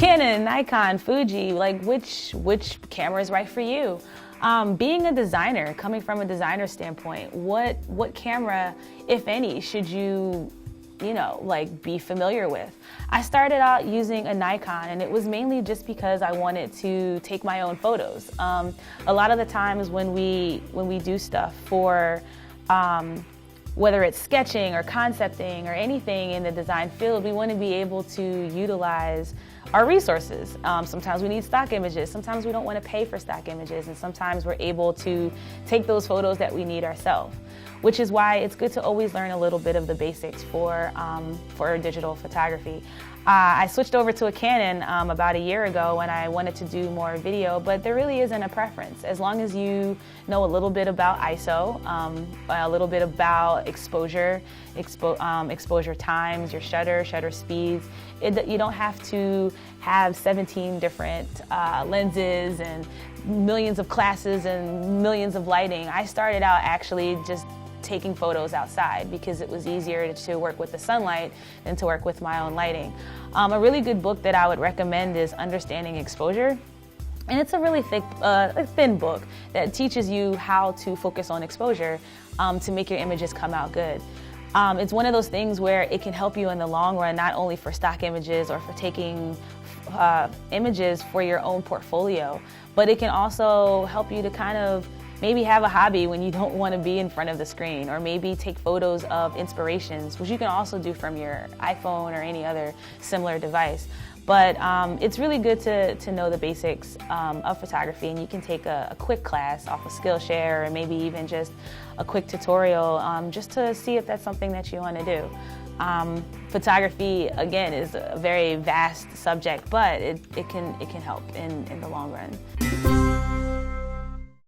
Canon, Nikon, Fuji, like which camera is right for you? Being a designer, coming from a designer standpoint, what camera, if any, should you like be familiar with? I started out using a Nikon, and it was mainly just because I wanted to take my own photos. A lot of the times when we do stuff for whether it's sketching or concepting or anything in the design field, we want to be able to utilize our resources. Sometimes we need stock images, sometimes we don't want to pay for stock images, and sometimes we're able to take those photos that we need ourselves, which is why it's good to always learn a little bit of the basics for digital photography. I switched over to a Canon about a year ago when I wanted to do more video, but there really isn't a preference. As long as you know a little bit about ISO, a little bit about exposure, exposure times, your shutter speeds. You don't have to have 17 different lenses and millions of classes and millions of lighting. I started out actually just taking photos outside because it was easier to work with the sunlight than to work with my own lighting. A really good book that I would recommend is Understanding Exposure. And it's a really thick, thin book that teaches you how to focus on exposure to make your images come out good. It's one of those things where it can help you in the long run, not only for stock images or for taking images for your own portfolio, but it can also help you to kind of maybe have a hobby when you don't want to be in front of the screen, or maybe take photos of inspirations, which you can also do from your iPhone or any other similar device. But it's really good to know the basics of photography, and you can take a quick class off of Skillshare, or maybe even just a quick tutorial just to see if that's something that you want to do. Photography, again, is a very vast subject, but it can help in the long run.